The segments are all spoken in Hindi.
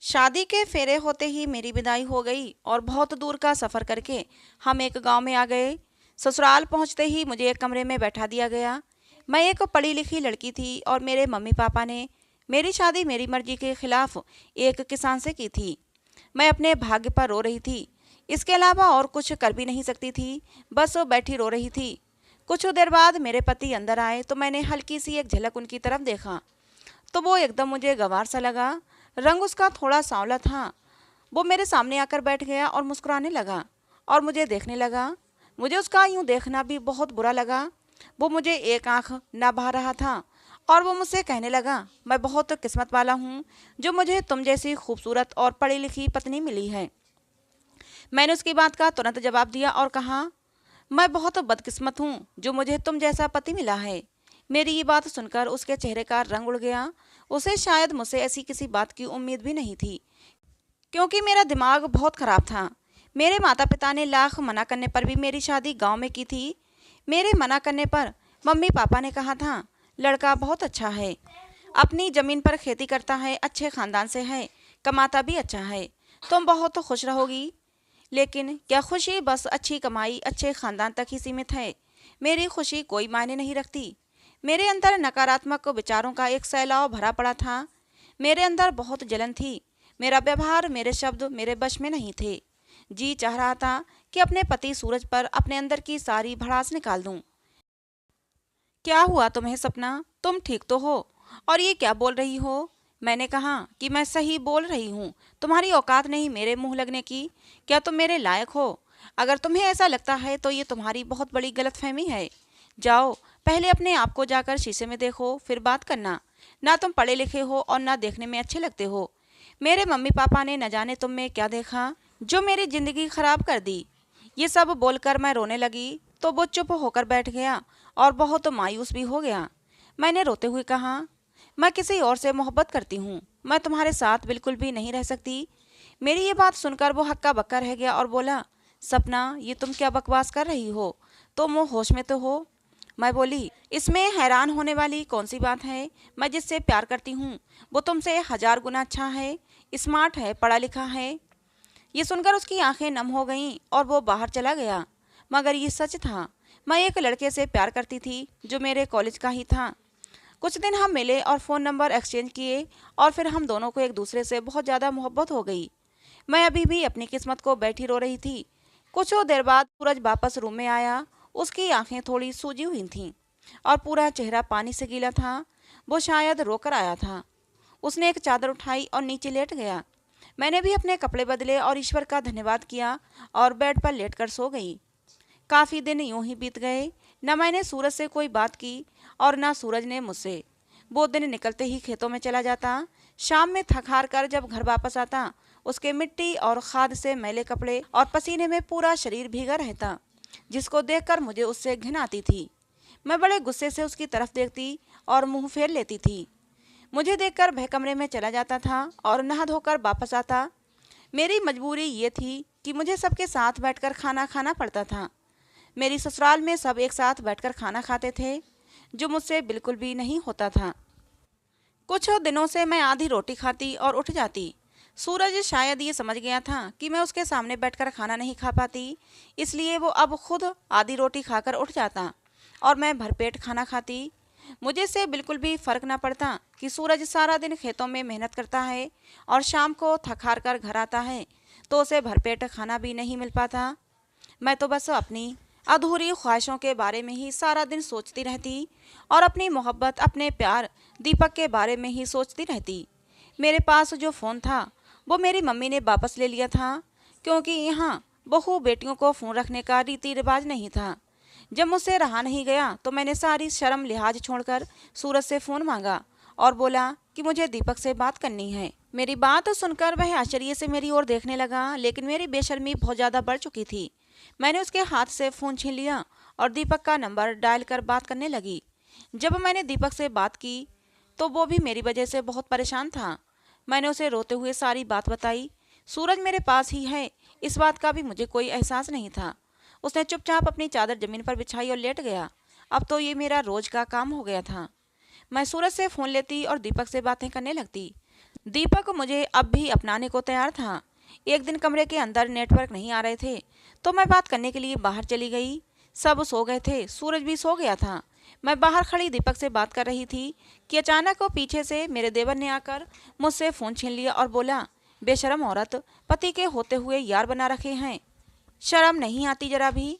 शादी के फेरे होते ही मेरी विदाई हो गई और बहुत दूर का सफ़र करके हम एक गांव में आ गए। ससुराल पहुंचते ही मुझे एक कमरे में बैठा दिया गया। मैं एक पढ़ी लिखी लड़की थी और मेरे मम्मी पापा ने मेरी शादी मेरी मर्जी के खिलाफ एक किसान से की थी। मैं अपने भाग्य पर रो रही थी। इसके अलावा और कुछ कर भी नहीं सकती थी। बस वो बैठी रो रही थी। कुछ देर बाद मेरे पति अंदर आए तो मैंने हल्की सी एक झलक उनकी तरफ देखा तो वो एकदम मुझे गंवार सा लगा। रंग उसका थोड़ा सांवला था। वो मेरे सामने आकर बैठ गया और मुस्कुराने लगा और मुझे देखने लगा। मुझे उसका यूं देखना भी बहुत बुरा लगा। वो मुझे एक आंख ना बहा रहा था और वो मुझसे कहने लगा, मैं बहुत किस्मत वाला हूँ जो मुझे तुम जैसी खूबसूरत और पढ़ी लिखी पत्नी मिली है। मैंने उसकी बात का तुरंत जवाब दिया और कहा, मैं बहुत बदकिस्मत हूँ जो मुझे तुम जैसा पति मिला है। मेरी ये बात सुनकर उसके चेहरे का रंग उड़ गया। उसे शायद मुझसे ऐसी किसी बात की उम्मीद भी नहीं थी, क्योंकि मेरा दिमाग बहुत खराब था। मेरे माता पिता ने लाख मना करने पर भी मेरी शादी गांव में की थी। मेरे मना करने पर मम्मी पापा ने कहा था, लड़का बहुत अच्छा है, अपनी जमीन पर खेती करता है, अच्छे खानदान से है, कमाता भी अच्छा है, तुम बहुत खुश रहोगी। लेकिन क्या खुशी बस अच्छी कमाई अच्छे खानदान तक ही सीमित है? मेरी खुशी कोई मायने नहीं रखती। मेरे अंदर नकारात्मक विचारों का एक सैलाव भरा पड़ा था। मेरे अंदर बहुत जलन थी। मेरा व्यवहार मेरे शब्द मेरे बश में नहीं थे। जी चाह रहा था कि अपने पति सूरज पर अपने अंदर की सारी भड़ास निकाल दूं। क्या हुआ तुम्हें सपना? तुम ठीक तो हो? और ये क्या बोल रही हो? मैंने कहा कि मैं सही बोल रही हूँ। तुम्हारी औकात नहीं मेरे मुंह लगने की। क्या तुम मेरे लायक हो? अगर तुम्हें ऐसा लगता है तो ये तुम्हारी बहुत बड़ी गलतफहमी है। जाओ, पहले अपने आप को जाकर शीशे में देखो, फिर बात करना। ना तुम पढ़े लिखे हो और ना देखने में अच्छे लगते हो। मेरे मम्मी पापा ने न जाने तुम में क्या देखा जो मेरी जिंदगी खराब कर दी। ये सब बोलकर मैं रोने लगी तो वो चुप होकर बैठ गया और बहुत मायूस भी हो गया। मैंने रोते हुए कहा, मैं किसी और से मोहब्बत करती हूँ, मैं तुम्हारे साथ बिल्कुल भी नहीं रह सकती। मेरी ये बात सुनकर वो हक्का बक्का रह गया और बोला, सपना ये तुम क्या बकवास कर रही हो? तुम वो होश में तो हो? मैं बोली, इसमें हैरान होने वाली कौन सी बात है? मैं जिससे प्यार करती हूँ वो तुमसे 1000 गुना अच्छा है, स्मार्ट है, पढ़ा लिखा है। ये सुनकर उसकी आंखें नम हो गईं और वो बाहर चला गया। मगर ये सच था। मैं एक लड़के से प्यार करती थी जो मेरे कॉलेज का ही था। कुछ दिन हम मिले और फ़ोन नंबर एक्सचेंज किए और फिर हम दोनों को एक दूसरे से बहुत ज़्यादा मोहब्बत हो गई। मैं अभी भी अपनी किस्मत को बैठी रो रही थी। कुछ और देर बाद सूरज वापस रूम में आया। उसकी आंखें थोड़ी सूजी हुई थीं और पूरा चेहरा पानी से गीला था। वो शायद रोकर आया था। उसने एक चादर उठाई और नीचे लेट गया। मैंने भी अपने कपड़े बदले और ईश्वर का धन्यवाद किया और बेड पर लेटकर सो गई। काफ़ी दिन यूं ही बीत गए। न मैंने सूरज से कोई बात की और न सूरज ने मुझसे। वो दिन निकलते ही खेतों में चला जाता। शाम में थक हार कर जब घर वापस आता, उसके मिट्टी और खाद से मैले कपड़े और पसीने में पूरा शरीर भीगा रहता, जिसको देखकर मुझे उससे घिन आती थी। मैं बड़े गुस्से से उसकी तरफ देखती और मुंह फेर लेती थी। मुझे देखकर वह कमरे में चला जाता था और नहा धोकर वापस आता। मेरी मजबूरी ये थी कि मुझे सबके साथ बैठकर खाना खाना पड़ता था। मेरी ससुराल में सब एक साथ बैठकर खाना खाते थे, जो मुझसे बिल्कुल भी नहीं होता था। कुछ दिनों से मैं आधी रोटी खाती और उठ जाती। सूरज शायद ये समझ गया था कि मैं उसके सामने बैठकर खाना नहीं खा पाती, इसलिए वो अब खुद आधी रोटी खाकर उठ जाता और मैं भरपेट खाना खाती। मुझे से बिल्कुल भी फर्क ना पड़ता कि सूरज सारा दिन खेतों में मेहनत करता है और शाम को थक हार कर घर आता है तो उसे भरपेट खाना भी नहीं मिल पाता। मैं तो बस अपनी अधूरी ख्वाहिशों के बारे में ही सारा दिन सोचती रहती और अपनी मोहब्बत अपने प्यार दीपक के बारे में ही सोचती रहती। मेरे पास जो फ़ोन था वो मेरी मम्मी ने वापस ले लिया था, क्योंकि यहाँ बहू बेटियों को फ़ोन रखने का रीति रिवाज नहीं था। जब मुझसे रहा नहीं गया तो मैंने सारी शर्म लिहाज छोड़कर सूरज से फ़ोन मांगा और बोला कि मुझे दीपक से बात करनी है। मेरी बात सुनकर वह आश्चर्य से मेरी ओर देखने लगा, लेकिन मेरी बेशर्मी बहुत ज़्यादा बढ़ चुकी थी। मैंने उसके हाथ से फ़ोन छीन लिया और दीपक का नंबर डायल कर बात करने लगी। जब मैंने दीपक से बात की तो वो भी मेरी वजह से बहुत परेशान था। मैंने उसे रोते हुए सारी बात बताई। सूरज मेरे पास ही है, इस बात का भी मुझे कोई एहसास नहीं था। उसने चुपचाप अपनी चादर जमीन पर बिछाई और लेट गया। अब तो ये मेरा रोज का काम हो गया था। मैं सूरज से फ़ोन लेती और दीपक से बातें करने लगती। दीपक मुझे अब भी अपनाने को तैयार था। एक दिन कमरे के अंदर नेटवर्क नहीं आ रहे थे, तो मैं बात करने के लिए बाहर चली गई। सब सो गए थे, सूरज भी सो गया था। मैं बाहर खड़ी दीपक से बात कर रही थी कि अचानक वो पीछे से मेरे देवर ने आकर मुझसे फ़ोन छीन लिया और बोला, बेशरम औरत, पति के होते हुए यार बना रखे हैं, शर्म नहीं आती जरा भी।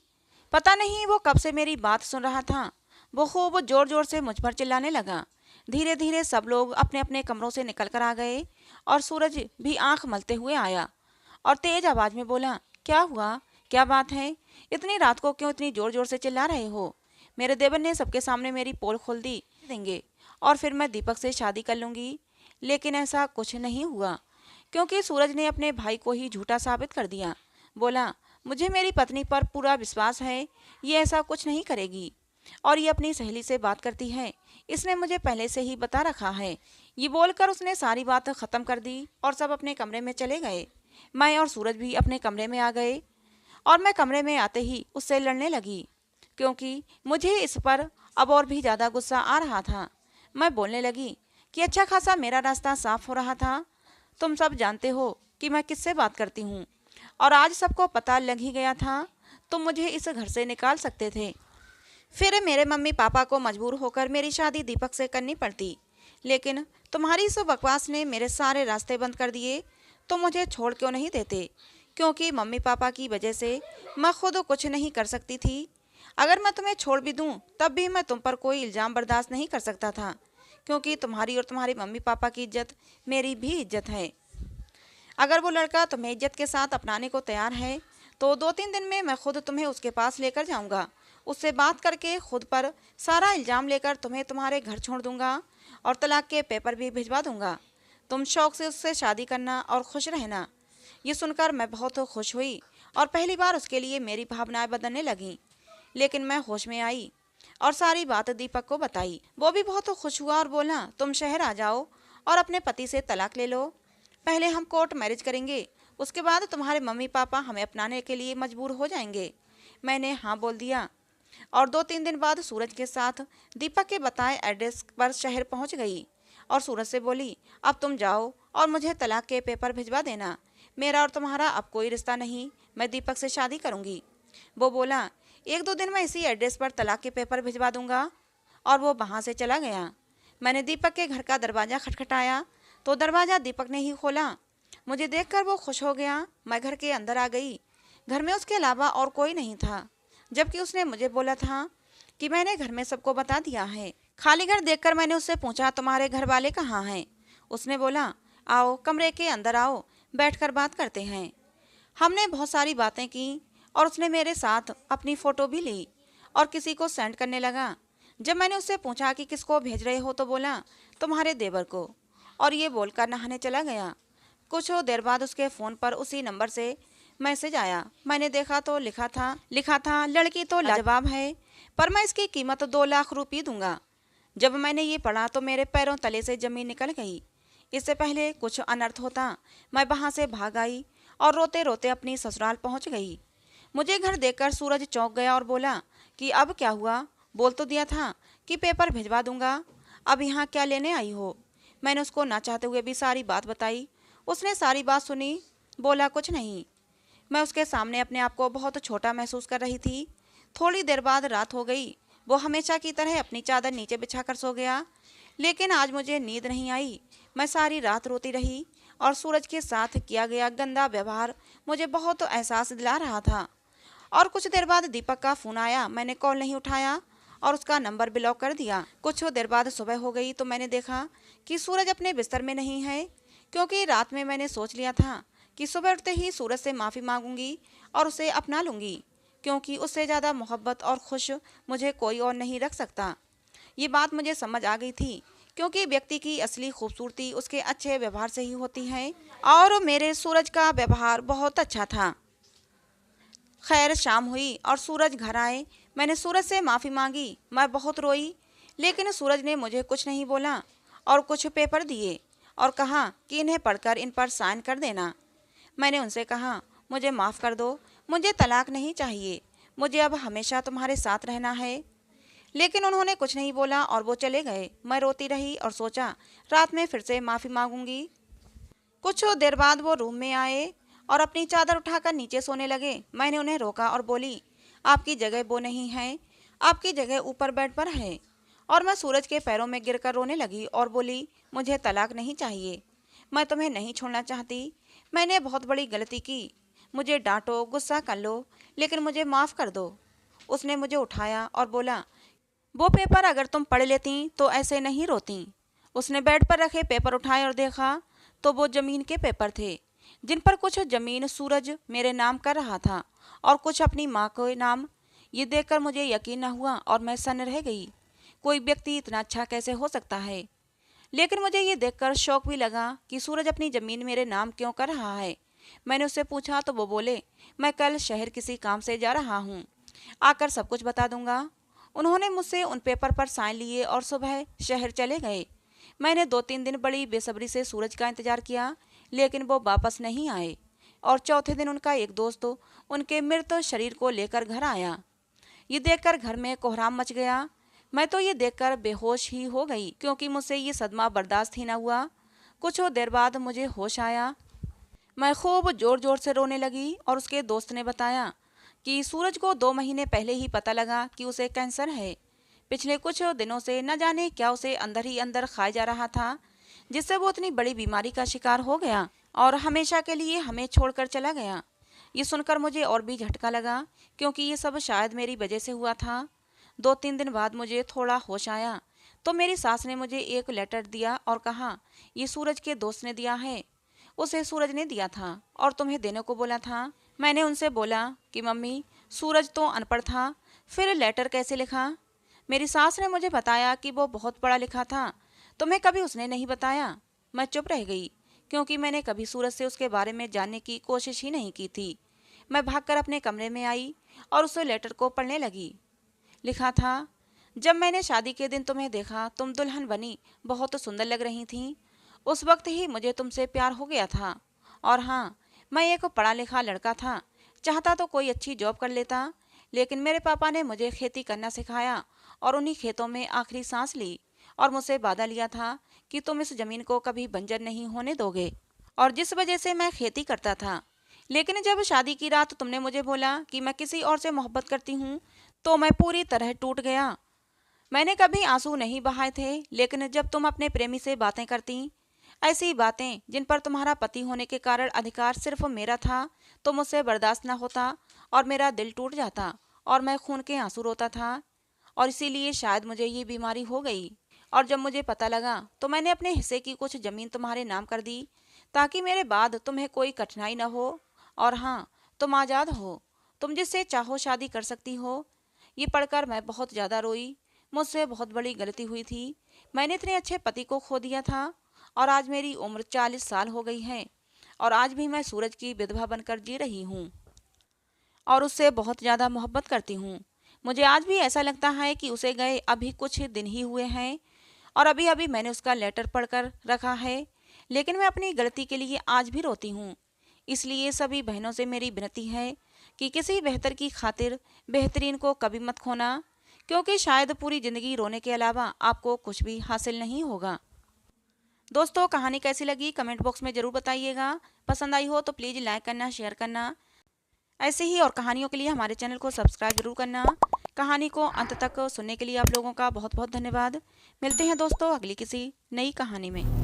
पता नहीं वो कब से मेरी बात सुन रहा था। वो खूब जोर जोर से मुझ पर चिल्लाने लगा। धीरे धीरे सब लोग अपने अपने कमरों से निकल कर आ गए और सूरज भी आंख मलते हुए आया और तेज आवाज में बोला, क्या हुआ, क्या बात है, इतनी रात को क्यों इतनी जोर जोर से चिल्ला रहे हो? मेरे देवर ने सबके सामने मेरी पोल खोल दी देंगे और फिर मैं दीपक से शादी कर लूंगी। लेकिन ऐसा कुछ नहीं हुआ, क्योंकि सूरज ने अपने भाई को ही झूठा साबित कर दिया। बोला, मुझे मेरी पत्नी पर पूरा विश्वास है, ये ऐसा कुछ नहीं करेगी और ये अपनी सहेली से बात करती है, इसने मुझे पहले से ही बता रखा है। ये बोलकर उसने सारी बात खत्म कर दी और सब अपने कमरे में चले गए। मैं और सूरज भी अपने कमरे में आ गए और मैं कमरे में आते ही उससे लड़ने लगी, क्योंकि मुझे इस पर अब और भी ज़्यादा गुस्सा आ रहा था। मैं बोलने लगी कि अच्छा खासा मेरा रास्ता साफ हो रहा था, तुम सब जानते हो कि मैं किससे बात करती हूँ, और आज सबको पता लग ही गया था, तुम मुझे इस घर से निकाल सकते थे। फिर मेरे मम्मी पापा को मजबूर होकर मेरी शादी दीपक से करनी पड़ती, लेकिन तुम्हारी इस बकवास ने मेरे सारे रास्ते बंद कर दिए। तुम मुझे छोड़ क्यों नहीं देते? क्योंकि मम्मी पापा की वजह से मैं खुद कुछ नहीं कर सकती थी। अगर मैं तुम्हें छोड़ भी दूं, तब भी मैं तुम पर कोई इल्ज़ाम बर्दाश्त नहीं कर सकता था, क्योंकि तुम्हारी और तुम्हारे मम्मी पापा की इज्जत मेरी भी इज्जत है। अगर वो लड़का तुम्हें इज्जत के साथ अपनाने को तैयार है, तो 2-3 दिन में मैं खुद तुम्हें उसके पास लेकर जाऊंगा। उससे बात करके खुद पर सारा इल्ज़ाम लेकर तुम्हें तुम्हारे घर छोड़ दूंगा और तलाक के पेपर भी भिजवा दूंगा। तुम शौक से उससे शादी करना और खुश रहना। ये सुनकर मैं बहुत खुश हुई और पहली बार उसके लिए मेरी भावनाएं बदलने लगीं। लेकिन मैं होश में आई और सारी बात दीपक को बताई। वो भी बहुत खुश हुआ और बोला, तुम शहर आ जाओ और अपने पति से तलाक ले लो। पहले हम कोर्ट मैरिज करेंगे, उसके बाद तुम्हारे मम्मी पापा हमें अपनाने के लिए मजबूर हो जाएंगे। मैंने हाँ बोल दिया और 2-3 दिन बाद सूरज के साथ दीपक के बताए एड्रेस पर शहर पहुंच गई और सूरज से बोली, अब तुम जाओ और मुझे तलाक के पेपर भिजवा देना। मेरा और तुम्हारा अब कोई रिश्ता नहीं, मैं दीपक से शादी करूंगी। वो बोला, 1-2 दिन में इसी एड्रेस पर तलाक के पेपर भिजवा दूंगा, और वो वहाँ से चला गया। मैंने दीपक के घर का दरवाज़ा खटखटाया तो दरवाज़ा दीपक ने ही खोला। मुझे देखकर वो खुश हो गया। मैं घर के अंदर आ गई। घर में उसके अलावा और कोई नहीं था, जबकि उसने मुझे बोला था कि मैंने घर में सबको बता दिया है। खाली घर देखकर मैंने उससे पूछा, तुम्हारे घर वाले कहाँ हैं? उसने बोला, आओ कमरे के अंदर आओ, बैठकर बात करते हैं। हमने बहुत सारी बातें की और उसने मेरे साथ अपनी फ़ोटो भी ली और किसी को सेंड करने लगा। जब मैंने उससे पूछा कि किसको भेज रहे हो, तो बोला, तुम्हारे देवर को, और ये बोलकर नहाने चला गया। कुछ देर बाद उसके फ़ोन पर उसी नंबर से मैसेज आया। मैंने देखा तो लिखा था लड़की तो लाजवाब है, पर मैं इसकी कीमत 2 लाख रुपये दूंगा। जब मैंने ये पढ़ा तो मेरे पैरों तले से ज़मीन निकल गई। इससे पहले कुछ अनर्थ होता, मैं वहाँ से भाग आई और रोते रोते अपनी ससुराल पहुँच गई। मुझे घर देखकर सूरज चौंक गया और बोला कि अब क्या हुआ? बोल तो दिया था कि पेपर भिजवा दूंगा, अब यहाँ क्या लेने आई हो? मैंने उसको ना चाहते हुए भी सारी बात बताई। उसने सारी बात सुनी, बोला कुछ नहीं। मैं उसके सामने अपने आप को बहुत छोटा महसूस कर रही थी। थोड़ी देर बाद रात हो गई। वो हमेशा की तरह अपनी चादर नीचे बिछाकर सो गया, लेकिन आज मुझे नींद नहीं आई। मैं सारी रात रोती रही और सूरज के साथ किया गया गंदा व्यवहार मुझे बहुत एहसास दिला रहा था। और कुछ देर बाद दीपक का फ़ोन आया। मैंने कॉल नहीं उठाया और उसका नंबर ब्लॉक कर दिया। कुछ देर बाद सुबह हो गई तो मैंने देखा कि सूरज अपने बिस्तर में नहीं है, क्योंकि रात में मैंने सोच लिया था कि सुबह उठते ही सूरज से माफ़ी मांगूंगी और उसे अपना लूँगी, क्योंकि उससे ज़्यादा मोहब्बत और खुश मुझे कोई और नहीं रख सकता। ये बात मुझे समझ आ गई थी, क्योंकि व्यक्ति की असली खूबसूरती उसके अच्छे व्यवहार से ही होती है, और मेरे सूरज का व्यवहार बहुत अच्छा था। खैर शाम हुई और सूरज घर आए। मैंने सूरज से माफ़ी मांगी। मैं बहुत रोई, लेकिन सूरज ने मुझे कुछ नहीं बोला और कुछ पेपर दिए और कहा कि इन्हें पढ़कर इन पर साइन कर देना। मैंने उनसे कहा, मुझे माफ़ कर दो, मुझे तलाक नहीं चाहिए, मुझे अब हमेशा तुम्हारे साथ रहना है। लेकिन उन्होंने कुछ नहीं बोला और वो चले गए। मैं रोती रही और सोचा रात में फिर से माफ़ी मांगूंगी। कुछ देर बाद वो रूम में आए और अपनी चादर उठाकर नीचे सोने लगे। मैंने उन्हें रोका और बोली, आपकी जगह वो नहीं है, आपकी जगह ऊपर बेड पर है। और मैं सूरज के पैरों में गिरकर रोने लगी और बोली, मुझे तलाक नहीं चाहिए, मैं तुम्हें नहीं छोड़ना चाहती। मैंने बहुत बड़ी गलती की, मुझे डांटो, गुस्सा कर लो, लेकिन मुझे माफ़ कर दो। उसने मुझे उठाया और बोला, वो पेपर अगर तुम पढ़ लेती तो ऐसे नहीं रोती। उसने बेड पर रखे पेपर उठाए और देखा तो वो जमीन के पेपर थे, जिन पर कुछ जमीन सूरज मेरे नाम कर रहा था और कुछ अपनी माँ के नाम। ये देखकर मुझे यकीन न हुआ और मैं सन्न रह गई। कोई व्यक्ति इतना अच्छा कैसे हो सकता है। लेकिन मुझे ये देखकर शौक भी लगा कि सूरज अपनी ज़मीन मेरे नाम क्यों कर रहा है। मैंने उससे पूछा तो वो बोले, मैं कल शहर किसी काम से जा रहा हूँ, आकर सब कुछ बता दूंगा। उन्होंने मुझसे उन पेपर पर साइन लिए और सुबह शहर चले गए। मैंने 2-3 दिन बड़ी बेसब्री से सूरज का इंतजार किया, लेकिन वो वापस नहीं आए। और चौथे दिन उनका एक दोस्त उनके मृत शरीर को लेकर घर आया। ये देखकर घर में कोहराम मच गया। मैं तो ये देखकर बेहोश ही हो गई, क्योंकि मुझसे ये सदमा बर्दाश्त ही न हुआ। कुछ देर बाद मुझे होश आया। मैं खूब जोर जोर से रोने लगी और उसके दोस्त ने बताया कि सूरज को 2 महीने पहले ही पता लगा कि उसे कैंसर है। पिछले कुछ दिनों से न जाने क्या उसे अंदर ही अंदर खाए जा रहा था, जिससे वो इतनी बड़ी बीमारी का शिकार हो गया और हमेशा के लिए हमें छोड़कर चला गया। ये सुनकर मुझे और भी झटका लगा, क्योंकि ये सब शायद मेरी वजह से हुआ था। 2-3 दिन बाद मुझे थोड़ा होश आया तो मेरी सास ने मुझे एक लेटर दिया और कहा, ये सूरज के दोस्त ने दिया है, उसे सूरज ने दिया था और तुम्हें देने को बोला था। मैंने उनसे बोला कि मम्मी, सूरज तो अनपढ़ था, फिर लेटर कैसे लिखा। मेरी सास ने मुझे बताया कि वो बहुत पढ़ा लिखा था, तुम्हें कभी उसने नहीं बताया। मैं चुप रह गई, क्योंकि मैंने कभी सूरज से उसके बारे में जानने की कोशिश ही नहीं की थी। मैं भागकर अपने कमरे में आई और उस लेटर को पढ़ने लगी। लिखा था, जब मैंने शादी के दिन तुम्हें देखा, तुम दुल्हन बनी बहुत सुंदर लग रही थी। उस वक्त ही मुझे तुमसे प्यार हो गया था। और हाँ, मैं एक पढ़ा लिखा लड़का था, चाहता तो कोई अच्छी जॉब कर लेता, लेकिन मेरे पापा ने मुझे खेती करना सिखाया और उन्हीं खेतों में आखिरी सांस ली और मुझसे वादा लिया था कि तुम इस जमीन को कभी बंजर नहीं होने दोगे, और जिस वजह से मैं खेती करता था। लेकिन जब शादी की रात तुमने मुझे बोला कि मैं किसी और से मोहब्बत करती हूँ, तो मैं पूरी तरह टूट गया। मैंने कभी आंसू नहीं बहाए थे, लेकिन जब तुम अपने प्रेमी से बातें करती, ऐसी बातें जिन पर तुम्हारा पति होने के कारण अधिकार सिर्फ मेरा था, तो मुझसे बर्दाश्त न होता और मेरा दिल टूट जाता और मैं खून के आंसू रोता था। और इसीलिए शायद मुझे ये बीमारी हो गई। और जब मुझे पता लगा तो मैंने अपने हिस्से की कुछ ज़मीन तुम्हारे नाम कर दी, ताकि मेरे बाद तुम्हें कोई कठिनाई न हो। और हाँ, तुम आज़ाद हो, तुम जिससे चाहो शादी कर सकती हो। ये पढ़कर मैं बहुत ज़्यादा रोई। मुझसे बहुत बड़ी गलती हुई थी। मैंने इतने अच्छे पति को खो दिया था और आज मेरी उम्र 40 साल हो गई है और आज भी मैं सूरज की विधवा बनकर जी रही हूँ और उससे बहुत ज़्यादा मोहब्बत करती हूँ। मुझे आज भी ऐसा लगता है कि उसे गए अभी कुछ दिन ही हुए हैं और अभी अभी मैंने उसका लेटर पढ़कर रखा है, लेकिन मैं अपनी गलती के लिए आज भी रोती हूँ। इसलिए सभी बहनों से मेरी विनती है कि किसी बेहतर की खातिर बेहतरीन को कभी मत खोना, क्योंकि शायद पूरी ज़िंदगी रोने के अलावा आपको कुछ भी हासिल नहीं होगा। दोस्तों, कहानी कैसी लगी कमेंट बॉक्स में ज़रूर बताइएगा। पसंद आई हो तो प्लीज़ लाइक करना, शेयर करना। ऐसे ही और कहानियों के लिए हमारे चैनल को सब्सक्राइब जरूर करना। कहानी को अंत तक सुनने के लिए आप लोगों का बहुत बहुत धन्यवाद। मिलते हैं दोस्तों अगली किसी नई कहानी में।